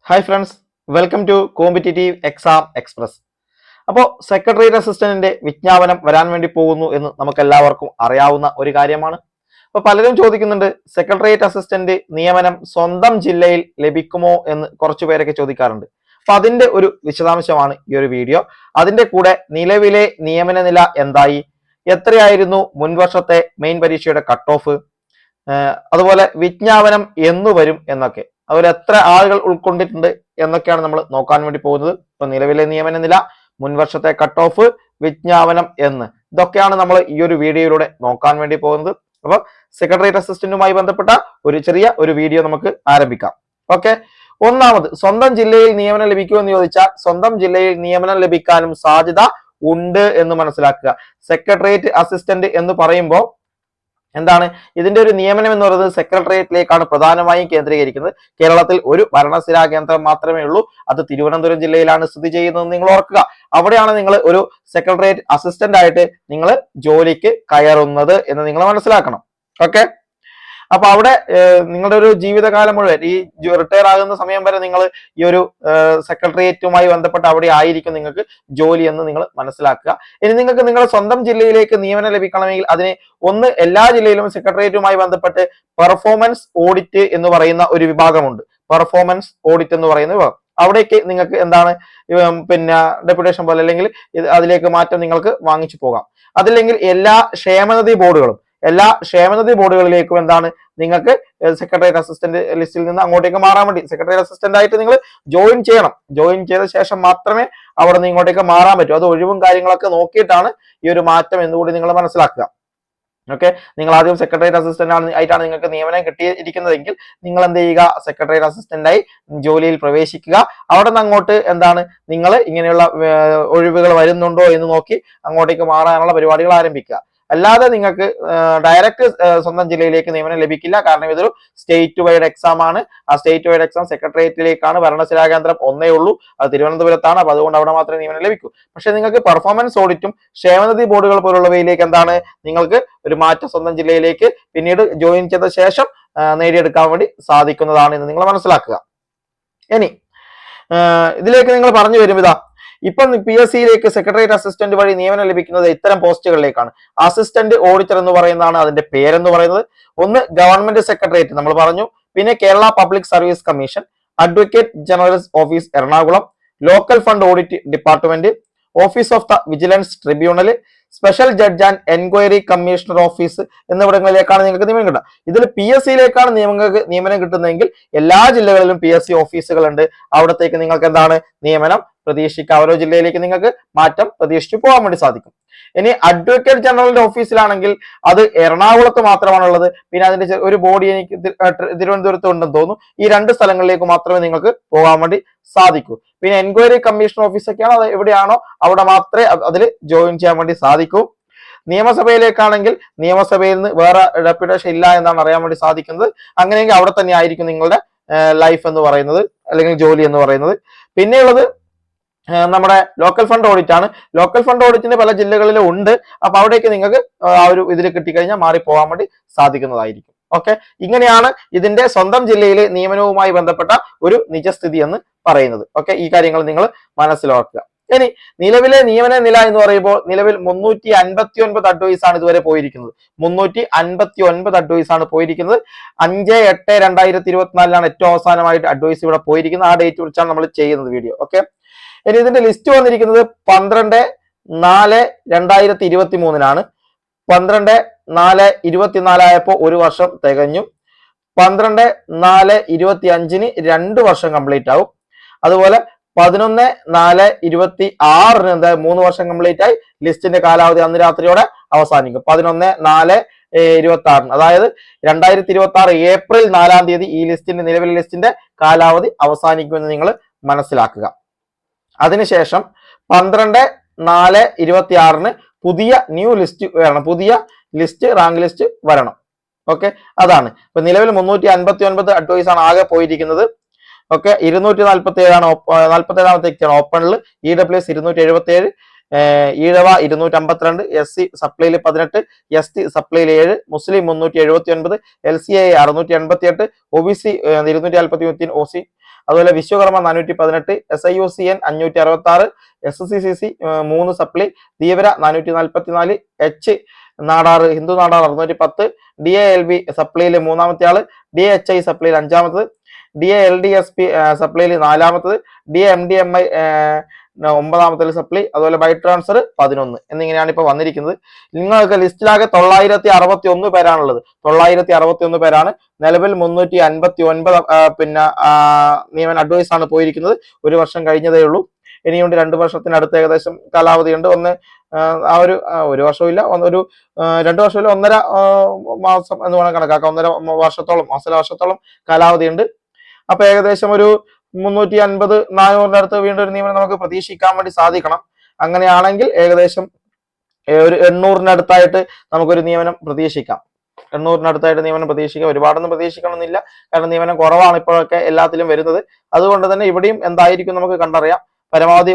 Hi friends, welcome to competitive exam express. അപ്പോൾ secretariat അസിസ്റ്റന്റിന്റെ വിജ്ഞാപനം വരാൻ വേണ്ടി പോകുന്നു എന്ന് നമുക്ക് എല്ലാവർക്കും അറിയാവുന്ന ഒരു കാര്യമാണ്. അപ്പോൾ പലരും ചോദിക്കുന്നുണ്ട്, സെക്രട്ടേറിയറ്റ് അസിസ്റ്റന്റ് നിയമനം സ്വന്തം ജില്ലയിൽ ലഭിക്കുമോ എന്ന് കുറച്ചു പേരൊക്കെ ചോദിക്കാറുണ്ട്. അപ്പൊ അതിന്റെ ഒരു വിശദാംശമാണ് ഈ ഒരു വീഡിയോ. അതിന്റെ കൂടെ നിലവിലെ നിയമന നില എന്തായി, എത്രയായിരുന്നു മുൻവർഷത്തെ മെയിൻ പരീക്ഷയുടെ കട്ട് ഓഫ്, അതുപോലെ വിജ്ഞാപനം എന്നു വരും എന്നൊക്കെ, അതുപോലെ എത്ര ആളുകൾ ഉൾക്കൊണ്ടിട്ടുണ്ട് എന്നൊക്കെയാണ് നമ്മൾ നോക്കാൻ വേണ്ടി പോകുന്നത്. ഇപ്പൊ നിലവിലെ നിയമന നില, മുൻവർഷത്തെ കട്ട് ഓഫ്, വിജ്ഞാപനം എന്ന്, ഇതൊക്കെയാണ് നമ്മൾ ഈ ഒരു വീഡിയോയിലൂടെ നോക്കാൻ വേണ്ടി പോകുന്നത്. അപ്പൊ സെക്രട്ടേറിയറ്റ് അസിസ്റ്റന്റുമായി ബന്ധപ്പെട്ട ഒരു ചെറിയ ഒരു വീഡിയോ നമുക്ക് ആരംഭിക്കാം. ഓക്കെ, ഒന്നാമത്, സ്വന്തം ജില്ലയിൽ നിയമനം ലഭിക്കുമെന്ന് ചോദിച്ചാൽ സ്വന്തം ജില്ലയിൽ നിയമനം ലഭിക്കാനും സാധ്യത ഉണ്ട് എന്ന് മനസ്സിലാക്കുക. സെക്രട്ടേറിയറ്റ് അസിസ്റ്റന്റ് എന്ന് പറയുമ്പോൾ എന്താണ് ഇതിന്റെ ഒരു നിയമനം എന്ന് പറയുന്നത്? സെക്രട്ടേറിയറ്റിലേക്കാണ് പ്രധാനമായും കേന്ദ്രീകരിക്കുന്നത്. കേരളത്തിൽ ഒരു ഭരണസിരാ കേന്ദ്രം മാത്രമേ ഉള്ളൂ, അത് തിരുവനന്തപുരം ജില്ലയിലാണ് സ്ഥിതി ചെയ്യുന്നത്. നിങ്ങൾ ഓർക്കുക, അവിടെയാണ് നിങ്ങൾ ഒരു സെക്രട്ടേറിയറ്റ് അസിസ്റ്റന്റ് ആയിട്ട് നിങ്ങൾ ജോലിക്ക് കയറുന്നത് എന്ന് നിങ്ങൾ മനസ്സിലാക്കണം. ഓക്കെ, അപ്പൊ അവിടെ നിങ്ങളുടെ ഒരു ജീവിതകാലം മുഴുവൻ, ഈ റിട്ടയർ ആകുന്ന സമയം വരെ നിങ്ങൾ ഈ ഒരു സെക്രട്ടേറിയറ്റുമായി ബന്ധപ്പെട്ട് അവിടെ ആയിരിക്കും നിങ്ങൾക്ക് ജോലി എന്ന് നിങ്ങൾ മനസ്സിലാക്കുക. ഇനി നിങ്ങൾക്ക് നിങ്ങളുടെ സ്വന്തം ജില്ലയിലേക്ക് നിയമനം ലഭിക്കണമെങ്കിൽ അതിന് ഒന്ന്, എല്ലാ ജില്ലയിലും സെക്രട്ടേറിയറ്റുമായി ബന്ധപ്പെട്ട് പെർഫോമൻസ് ഓഡിറ്റ് എന്ന് പറയുന്ന ഒരു വിഭാഗമുണ്ട്. പെർഫോമൻസ് ഓഡിറ്റ് എന്ന് പറയുന്ന വിഭാഗം, അവിടേക്ക് നിങ്ങൾക്ക് എന്താണ് പിന്നെ ഡെപ്യൂട്ടേഷൻ പോലെ അല്ലെങ്കിൽ അതിലേക്ക് മാറ്റം നിങ്ങൾക്ക് വാങ്ങിച്ചു പോകാം. അതില്ലെങ്കിൽ എല്ലാ ക്ഷേമനിധി ബോർഡുകളിലേക്കും എന്താണ് നിങ്ങൾക്ക് സെക്രട്ടേറിയറ്റ് അസിസ്റ്റന്റ് ലിസ്റ്റിൽ നിന്ന് അങ്ങോട്ടേക്ക് മാറാൻ വേണ്ടി സെക്രട്ടേറിയറ്റ് അസിസ്റ്റന്റ് ആയിട്ട് നിങ്ങൾ ജോയിൻ ചെയ്യണം. ജോയിൻ ചെയ്ത ശേഷം മാത്രമേ അവിടെ നിന്ന് ഇങ്ങോട്ടേക്ക് മാറാൻ പറ്റൂ. അത് ഒഴിവും കാര്യങ്ങളൊക്കെ നോക്കിയിട്ടാണ് ഈ ഒരു മാറ്റം എന്നുകൂടി നിങ്ങൾ മനസ്സിലാക്കുക. ഓക്കെ, നിങ്ങൾ ആദ്യം സെക്രട്ടേറിയറ്റ് അസിസ്റ്റന്റ് ആയിട്ടാണ് നിങ്ങൾക്ക് നിയമനം കിട്ടിയിരിക്കുന്നതെങ്കിൽ നിങ്ങൾ എന്ത് ചെയ്യുക? സെക്രട്ടേറിയറ്റ് അസിസ്റ്റന്റായി ജോലിയിൽ പ്രവേശിക്കുക. അവിടെ നിന്ന് അങ്ങോട്ട് എന്താണ് നിങ്ങൾ ഇങ്ങനെയുള്ള ഒഴിവുകൾ വരുന്നുണ്ടോ എന്ന് നോക്കി അങ്ങോട്ടേക്ക് മാറാനുള്ള പരിപാടികൾ ആരംഭിക്കുക. അല്ലാതെ നിങ്ങൾക്ക് ഡയറക്റ്റ് സ്വന്തം ജില്ലയിലേക്ക് നിയമനം ലഭിക്കില്ല. കാരണം ഇതൊരു സ്റ്റേറ്റ് വൈഡ് എക്സാം ആണ്. ആ സ്റ്റേറ്റ് വൈഡ് എക്സാം സെക്രട്ടേറിയറ്റിലേക്കാണ്. ഭരണസിരാ കേന്ദ്രം ഒന്നേ ഉള്ളൂ, അത് തിരുവനന്തപുരത്താണ്. അപ്പൊ അതുകൊണ്ട് അവിടെ മാത്രമേ നിയമനം ലഭിക്കൂ. പക്ഷെ നിങ്ങൾക്ക് പെർഫോമൻസ് ഓഡിറ്റും ക്ഷേമനിധി ബോർഡുകൾ പോലുള്ളവയിലേക്ക് എന്താണ് നിങ്ങൾക്ക് ഒരു മാറ്റം സ്വന്തം ജില്ലയിലേക്ക് പിന്നീട് ജോയിൻ ചെയ്ത ശേഷം നേടിയെടുക്കാൻ വേണ്ടി സാധിക്കുന്നതാണ് എന്ന് നിങ്ങൾ മനസ്സിലാക്കുക. ഇനി ഇതിലേക്ക് നിങ്ങൾ പറഞ്ഞു വരും, ഇതാ ഇപ്പം PSCയിലേക്ക് സെക്രട്ടേറിയറ്റ് അസിസ്റ്റന്റ് വഴി നിയമനം ലഭിക്കുന്നത് ഇത്തരം പോസ്റ്റുകളിലേക്കാണ്. അസിസ്റ്റന്റ് ഓഡിറ്റർ എന്ന് പറയുന്നതാണ് അതിന്റെ പേരെന്ന് പറയുന്നത്. ഒന്ന്, ഗവൺമെന്റ് സെക്രട്ടേറിയറ്റ് നമ്മൾ പറഞ്ഞു, പിന്നെ Kerala public service commission, advocate general office Ernakulam, local fund audit department, office of the vigilance tribunal, special judge and enquiry commissioner office എന്നിവിടങ്ങളിലേക്കാണ് നിങ്ങൾക്ക് നിയമനം കിട്ടുക. ഇതിൽ PSCയിലേക്കാണ് നിയമനം കിട്ടുന്നതെങ്കിൽ എല്ലാ ജില്ലകളിലും PSC ഓഫീസുകളുണ്ട്. അവിടത്തേക്ക് നിങ്ങൾക്ക് എന്താണ് നിയമനം പ്രതീക്ഷിക്കുക. ഓരോ ജില്ലയിലേക്ക് നിങ്ങൾക്ക് മാറ്റം പ്രതീക്ഷിച്ചു പോകാൻ വേണ്ടി സാധിക്കും. ഇനി അഡ്വക്കേറ്റ് ജനറലിന്റെ ഓഫീസിലാണെങ്കിൽ അത് എറണാകുളത്ത് മാത്രമാണുള്ളത്. പിന്നെ അതിന്റെ ഒരു ബോഡി എനിക്ക് തിരുവനന്തപുരത്ത് ഉണ്ടെന്ന് തോന്നുന്നു. ഈ രണ്ട് സ്ഥലങ്ങളിലേക്ക് മാത്രമേ നിങ്ങൾക്ക് പോകാൻ വേണ്ടി സാധിക്കൂ. പിന്നെ എൻക്വയറി കമ്മീഷൻ ഓഫീസൊക്കെയാണ്, അത് എവിടെയാണോ അവിടെ മാത്രമേ അതിൽ ജോയിൻ ചെയ്യാൻ വേണ്ടി സാധിക്കൂ. നിയമസഭയിലേക്കാണെങ്കിൽ നിയമസഭയിൽ നിന്ന് വേറെ ഡെപ്യൂട്ടേഷൻ ഇല്ല എന്നാണ് അറിയാൻ വേണ്ടി സാധിക്കുന്നത്. അങ്ങനെയെങ്കിൽ അവിടെ തന്നെ ആയിരിക്കും നിങ്ങളുടെ ലൈഫ് എന്ന് പറയുന്നത്, അല്ലെങ്കിൽ ജോലി എന്ന് പറയുന്നത്. പിന്നെയുള്ളത് നമ്മുടെ ലോക്കൽ ഫണ്ട് ഓഡിറ്റ് ആണ്. ലോക്കൽ ഫണ്ട് ഓഡിറ്റിന് പല ജില്ലകളിലും ഉണ്ട്. അപ്പൊ അവിടേക്ക് നിങ്ങൾക്ക് ആ ഒരു ഇതിൽ കിട്ടിക്കഴിഞ്ഞാൽ മാറിപ്പോകാൻ വേണ്ടി സാധിക്കുന്നതായിരിക്കും. ഓക്കെ, ഇങ്ങനെയാണ് ഇതിന്റെ സ്വന്തം ജില്ലയിലെ നിയമനവുമായി ബന്ധപ്പെട്ട ഒരു നിജസ്ഥിതി എന്ന് പറയുന്നത്. ഓക്കെ, ഈ കാര്യങ്ങൾ നിങ്ങൾ മനസ്സിലാക്കുക. ഇനി നിലവിലെ നിയമന നില എന്ന് പറയുമ്പോൾ നിലവിൽ 359 അഡ്വൈസ് ആണ് ഇതുവരെ പോയിരിക്കുന്നത്. 359 അഡ്വൈസ് ആണ് പോയിരിക്കുന്നത്. 5/8/2024 ഏറ്റവും അവസാനമായിട്ട് അഡ്വൈസ് ഇവിടെ പോയിരിക്കുന്നത്. ആ ഡേറ്റ് കുറിച്ചാണ് നമ്മൾ ചെയ്യുന്നത് വീഡിയോ. ഓക്കെ, ഇനി ഇതിന്റെ ലിസ്റ്റ് വന്നിരിക്കുന്നത് 12/4/2023 12/4/24 ആയപ്പോൾ ഒരു വർഷം തികഞ്ഞു. 12/4/25 2 വർഷം കംപ്ലീറ്റ് ആവും. അതുപോലെ 11/4/26 എന്താ 3 വർഷം കംപ്ലീറ്റ് ആയി. ലിസ്റ്റിന്റെ കാലാവധി അന്ന് രാത്രിയോടെ അവസാനിക്കും. 11/4/26 അതായത് 2026 ഏപ്രിൽ 4-ാം തീയതി ഈ നിലവിലെ ലിസ്റ്റിന്റെ കാലാവധി അവസാനിക്കുമെന്ന് നിങ്ങൾ മനസ്സിലാക്കുക. അതിനുശേഷം 12/4/26 പുതിയ ന്യൂ ലിസ്റ്റ് വരണം, പുതിയ ലിസ്റ്റ് റാങ്ക് ലിസ്റ്റ് വരണം. ഓക്കെ, അതാണ് ഇപ്പൊ നിലവിൽ 359 അഡ്വൈസ് ആണ് ആകെ പോയിരിക്കുന്നത്. ഓക്കെ, 247 47ാമത്തേക്കാണ് ഓപ്പണിൽ. EWS 277, ഈഴവ 252, SC സപ്ലൈയിൽ 18, ST സപ്ലൈയിൽ 7, മുസ്ലിം 379, LCA 688, OBC 243, OC അതുപോലെ Vishwakarma 418, SIUCN 566, SCCC 3 supply, Dheevara 444, H Nadar Hindu Nadar 610, DALB സപ്ലിയിൽ 3-ാമത്തെ ആള്, DHI സപ്ലിയിൽ 5-ാമത്തത്, DALDSP സപ്ലിയിൽ 4-ാമത്തത്, DMDMI 9-ാമത്തെ സപ്ലി, അതുപോലെ ബൈ ട്രാൻസ്ഫർ 11 എന്നിങ്ങനെയാണ് ഇപ്പൊ വന്നിരിക്കുന്നത്. നിങ്ങൾക്ക് ലിസ്റ്റിലാകെ 961 പേരാണുള്ളത്. 961 പേരാണ്. നിലവിൽ 359 പിന്നെ നിയമന അഡ്വൈസ് ആണ് പോയിരിക്കുന്നത്. 1 വർഷം കഴിഞ്ഞതേ ഉള്ളൂ. ഇനിയുണ്ട് 2 വർഷത്തിനടുത്ത് ഏകദേശം കാലാവധിയുണ്ട്. ആ ഒരു വർഷമില്ല, 2 വർഷമില്ല, 1.5 മാസം എന്ന് വേണം കണക്കാക്കാം. 1.5 വർഷത്തോളം കാലാവധിയുണ്ട്. അപ്പൊ ഏകദേശം ഒരു 350-400 അടുത്ത് വീണ്ടും ഒരു നിയമനം നമുക്ക് പ്രതീക്ഷിക്കാൻ വേണ്ടി സാധിക്കണം. അങ്ങനെയാണെങ്കിൽ ഏകദേശം ഒരു 800-നടുത്തായിട്ട് നമുക്കൊരു നിയമനം പ്രതീക്ഷിക്കാം. 800-നടുത്തായിട്ട് നിയമനം പ്രതീക്ഷിക്കാം. ഒരുപാടൊന്നും പ്രതീക്ഷിക്കണമെന്നില്ല, കാരണം നിയമനം കുറവാണ് ഇപ്പോഴൊക്കെ എല്ലാത്തിലും വരുന്നത്. അതുകൊണ്ട് തന്നെ ഇവിടെയും എന്തായിരിക്കും നമുക്ക് കണ്ടറിയാം. പരമാവധി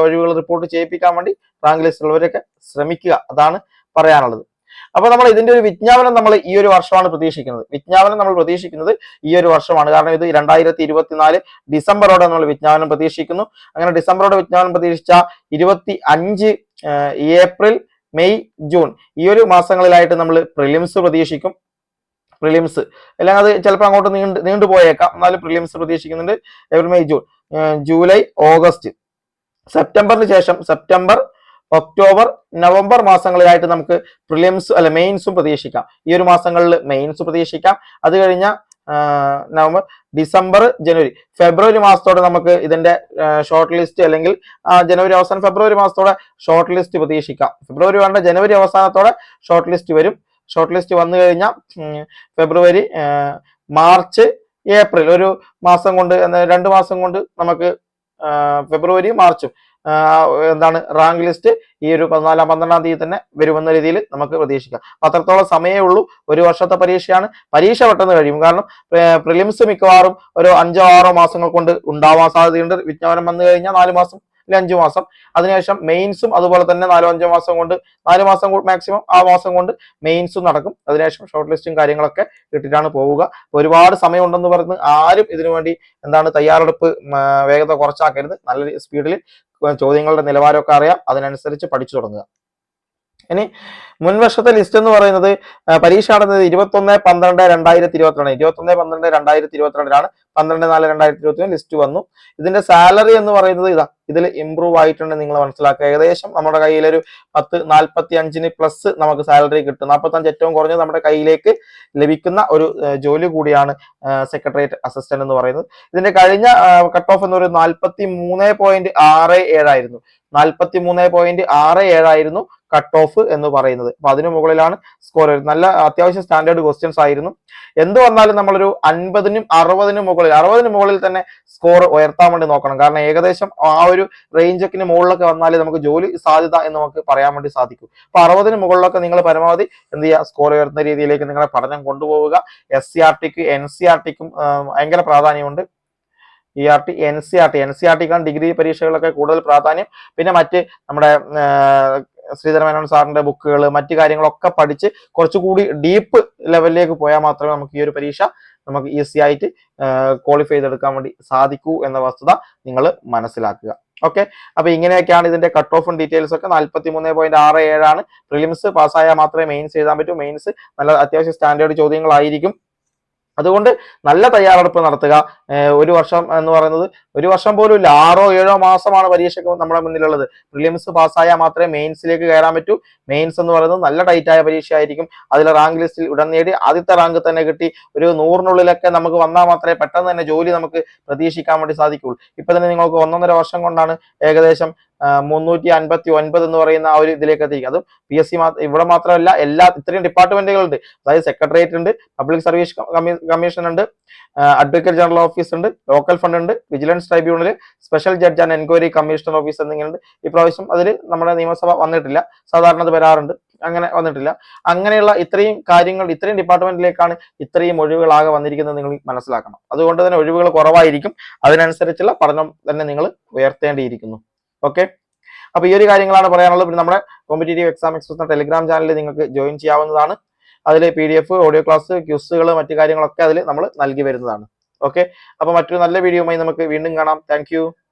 ഒഴിവുകൾ റിപ്പോർട്ട് ചെയ്യിപ്പിക്കാൻ വേണ്ടി റാങ്ക് ലിസ്റ്റിലുള്ളവരൊക്കെ ശ്രമിക്കുക, അതാണ് പറയാനുള്ളത്. അപ്പൊ നമ്മൾ ഇതിന്റെ ഒരു വിജ്ഞാപനം നമ്മൾ ഈ ഒരു വർഷമാണ് പ്രതീക്ഷിക്കുന്നത്. വിജ്ഞാപനം നമ്മൾ പ്രതീക്ഷിക്കുന്നത് ഈ ഒരു വർഷമാണ്. കാരണം ഇത് 2024 ഡിസംബറോടെ നമ്മൾ വിജ്ഞാപനം പ്രതീക്ഷിക്കുന്നു. അങ്ങനെ ഡിസംബറോടെ വിജ്ഞാപനം പ്രതീക്ഷിച്ച 25 ഏപ്രിൽ, മെയ്, ജൂൺ ഈ ഒരു മാസങ്ങളിലായിട്ട് നമ്മൾ പ്രിലിംസ് പ്രതീക്ഷിക്കും. പ്രിലിംസ് അല്ലെങ്കിൽ അത് ചിലപ്പോൾ അങ്ങോട്ട് നീണ്ടുപോയേക്കാം. എന്നാലും പ്രിലിംസ് പ്രതീക്ഷിക്കുന്നുണ്ട്. April, May, June, July, August, സെപ്റ്റംബറിന് ശേഷം സെപ്റ്റംബർ, ഒക്ടോബർ, നവംബർ മാസങ്ങളിലായിട്ട് നമുക്ക് പ്രിലിംസ് മെയിൻസും പ്രതീക്ഷിക്കാം. ഈ ഒരു മാസങ്ങളിൽ മെയിൻസ് പ്രതീക്ഷിക്കാം. അത് കഴിഞ്ഞ നവംബർ, ഡിസംബർ, ജനുവരി, ഫെബ്രുവരി മാസത്തോടെ നമുക്ക് ഇതിന്റെ ഷോർട്ട് ലിസ്റ്റ്, അല്ലെങ്കിൽ ജനുവരി അവസാനം ഫെബ്രുവരി മാസത്തോടെ ഷോർട്ട് ലിസ്റ്റ് പ്രതീക്ഷിക്കാം. ഫെബ്രുവരി വേണ്ട, ജനുവരി അവസാനത്തോടെ ഷോർട്ട് ലിസ്റ്റ് വരും. ഷോർട്ട് ലിസ്റ്റ് വന്നു കഴിഞ്ഞാൽ ഫെബ്രുവരി, മാർച്ച്, ഏപ്രിൽ, ഒരു മാസം കൊണ്ട്, 2 മാസം കൊണ്ട് നമുക്ക് ഫെബ്രുവരി, മാർച്ചും റാങ്ക് ലിസ്റ്റ് ഈ ഒരു 14-12 തീയതി തന്നെ വരുമെന്ന രീതിയിൽ നമുക്ക് പ്രതീക്ഷിക്കാം. അത്രത്തോളം സമയമേ ഉള്ളൂ. 1 വർഷത്തെ പരീക്ഷയാണ്. പരീക്ഷ പെട്ടെന്ന് കഴിയും. കാരണം പ്രിലിംസ് മിക്കവാറും ഒരു 5-6 മാസങ്ങൾ കൊണ്ട് ഉണ്ടാവാൻ സാധ്യതയുണ്ട്. വിജ്ഞാപനം വന്നു കഴിഞ്ഞാൽ 4 മാസം, 5 മാസം. അതിനുശേഷം മെയിൻസും അതുപോലെ തന്നെ 4-5 മാസം കൊണ്ട്, 4 മാസം മാക്സിമം ആ മാസം കൊണ്ട് മെയിൻസും നടക്കും. അതിനുശേഷം ഷോർട്ട് ലിസ്റ്റും കാര്യങ്ങളൊക്കെ ഇട്ടിട്ടാണ് പോവുക. ഒരുപാട് സമയം ഉണ്ടെന്ന് പറഞ്ഞ് ആരും ഇതിനു വേണ്ടി തയ്യാറെടുപ്പ് വേഗത കുറച്ചാക്കരുത്. നല്ല സ്പീഡിൽ ചോദ്യങ്ങളുടെ നിലവാരമൊക്കെ അറിയാം, അതിനനുസരിച്ച് പഠിച്ചു തുടങ്ങുക. ഇനി മുൻവർഷത്തെ ലിസ്റ്റ് എന്ന് പറയുന്നത് പരീക്ഷ നടന്നത് 21/12/2022, 21/12/2022 12/4/2021 ലിസ്റ്റ് വന്നു. ഇതിന്റെ സാലറി എന്ന് പറയുന്നത് ഇതിൽ ഇംപ്രൂവ് ആയിട്ടുണ്ട്. നിങ്ങൾ മനസ്സിലാക്കുക. ഏകദേശം നമ്മുടെ കയ്യിൽ ഒരു 10-45 പ്ലസ് നമുക്ക് സാലറി കിട്ടും. 45 ഏറ്റവും കുറഞ്ഞത് നമ്മുടെ കയ്യിലേക്ക് ലഭിക്കുന്ന ഒരു ജോലി കൂടിയാണ് സെക്രട്ടേറിയറ്റ് അസിസ്റ്റന്റ് എന്ന് പറയുന്നത്. ഇതിന്റെ കഴിഞ്ഞ കട്ട് ഓഫ് എന്ന് പറയുന്നത് 43.67 ആയിരുന്നു. 43.67 ആയിരുന്നു കട്ട് ഓഫ് എന്ന് പറയുന്നത്. അപ്പൊ അതിനു മുകളിലാണ് സ്കോർ വരുന്നത്. നല്ല അത്യാവശ്യം സ്റ്റാൻഡേർഡ് ക്വസ്റ്റ്യൻസ് ആയിരുന്നു. എന്ത് വന്നാലും നമ്മളൊരു 50-നും 60-ന് മുകളിൽ തന്നെ സ്കോർ ഉയർത്താൻ വേണ്ടി നോക്കണം. കാരണം ഏകദേശം ആ ഒരു റേഞ്ചൊക്കെ മുകളിലൊക്കെ വന്നാലേ നമുക്ക് ജോലി സാധ്യത എന്ന് നമുക്ക് പറയാൻ വേണ്ടി സാധിക്കും. അപ്പൊ 60-ന് മുകളിലൊക്കെ നിങ്ങൾ പരമാവധി എന്ത് ചെയ്യുക, സ്കോർ ഉയർത്തുന്ന രീതിയിലേക്ക് നിങ്ങളെ പഠനം കൊണ്ടുപോവുക. SCRT-ക്കും NCRT-ക്കും ഭയങ്കര പ്രാധാന്യമുണ്ട്. ERT, NCRT-ക്കാണ് ഡിഗ്രി പരീക്ഷകളൊക്കെ കൂടുതൽ പ്രാധാന്യം. പിന്നെ മറ്റ് നമ്മുടെ ശ്രീധരമേനോൻ സാറിന്റെ ബുക്കുകൾ, മറ്റു കാര്യങ്ങളൊക്കെ പഠിച്ച് കുറച്ചുകൂടി ഡീപ്പ് ലെവലിലേക്ക് പോയാൽ മാത്രമേ നമുക്ക് ഈ ഒരു പരീക്ഷ നമുക്ക് ഈസി ആയിട്ട് ക്വാളിഫൈ ചെയ്തെടുക്കാൻ വേണ്ടി സാധിക്കൂ എന്ന വസ്തുത നിങ്ങൾ മനസ്സിലാക്കുക. ഓക്കെ, അപ്പൊ ഇങ്ങനെയൊക്കെയാണ് ഇതിന്റെ കട്ട് ഓഫും ഡീറ്റെയിൽസ് ഒക്കെ. 43.67 ആണ്. പ്രിലിംസ് പാസ്സായാൽ മാത്രമേ മെയിൻസ് എഴുതാൻ പറ്റൂ. മെയിൻസ് നല്ല അത്യാവശ്യം സ്റ്റാൻഡേർഡ് ചോദ്യങ്ങളായിരിക്കും. അതുകൊണ്ട് നല്ല തയ്യാറെടുപ്പ് നടത്തുക. 1 വർഷം എന്ന് പറയുന്നത് 1 വർഷം പോലും ഇല്ല, 6-7 മാസമാണ് പരീക്ഷയ്ക്ക് നമ്മുടെ മുന്നിലുള്ളത്. പ്രിലിംസ് പാസ്സായാൽ മാത്രമേ മെയിൻസിലേക്ക് കയറാൻ പറ്റൂ. മെയിൻസ് എന്ന് പറയുന്നത് നല്ല ടൈറ്റായ പരീക്ഷയായിരിക്കും. അതിൽ റാങ്ക് ലിസ്റ്റിൽ ഉടൻ നേടി ആദ്യത്തെ റാങ്ക് തന്നെ കിട്ടി ഒരു 100-നുള്ളിലൊക്കെ നമുക്ക് വന്നാൽ മാത്രമേ പെട്ടെന്ന് തന്നെ ജോലി നമുക്ക് പ്രതീക്ഷിക്കാൻ വേണ്ടി സാധിക്കുള്ളൂ. ഇപ്പൊ തന്നെ നിങ്ങൾക്ക് 1.5 വർഷം കൊണ്ടാണ് ഏകദേശം 359 എന്ന് പറയുന്ന ആ ഒരു ഇതിലേക്ക് എത്തിക്കുക. അതും PSC ഇവിടെ മാത്രമല്ല, ഇത്രയും ഡിപ്പാർട്ട്മെന്റുകളുണ്ട്. അതായത് സെക്രട്ടേറിയറ്റ് ഉണ്ട്, പബ്ലിക് സർവീസ് കമ്മീഷൻ ഉണ്ട്, അഡ്വക്കേറ്റ് ജനറൽ ഓഫീസ് ഉണ്ട്, ലോക്കൽ ഫണ്ട് ഉണ്ട്, vigilance tribunal, special judge and enquiry commissioner office എന്നിങ്ങനെയുണ്ട്. ഇപ്രാവശ്യം അതിൽ നമ്മുടെ നിയമസഭ വന്നിട്ടില്ല. സാധാരണ അത് വരാറുണ്ട്, അങ്ങനെ വന്നിട്ടില്ല. അങ്ങനെയുള്ള ഇത്രയും കാര്യങ്ങൾ, ഇത്രയും ഡിപ്പാർട്ട്മെന്റിലേക്കാണ് ഇത്രയും ഒഴിവുകളാകെ വന്നിരിക്കുന്നത് നിങ്ങൾ മനസ്സിലാക്കണം. അതുകൊണ്ട് തന്നെ ഒഴിവുകൾ കുറവായിരിക്കും. അതിനനുസരിച്ചുള്ള പഠനം തന്നെ നിങ്ങൾ ഉയർത്തേണ്ടിയിരിക്കുന്നു. ഓക്കെ, അപ്പൊ ഈ ഒരു കാര്യങ്ങളാണ് പറയാനുള്ളത്. പിന്നെ നമ്മുടെ കോമ്പറ്റേറ്റീവ് എക്സാം എക്സ്പ്രസ് എന്ന ടെലിഗ്രാം ചാനലിൽ നിങ്ങൾക്ക് ജോയിൻ ചെയ്യാവുന്നതാണ്. അതിൽ PDF, ഓഡിയോ ക്ലാസ്, ക്യൂസുകൾ, മറ്റു കാര്യങ്ങളൊക്കെ അതിൽ നമ്മൾ നൽകി വരുന്നതാണ്. ഓക്കെ, അപ്പൊ മറ്റൊരു നല്ല വീഡിയോയുമായി നമുക്ക് വീണ്ടും കാണാം. താങ്ക്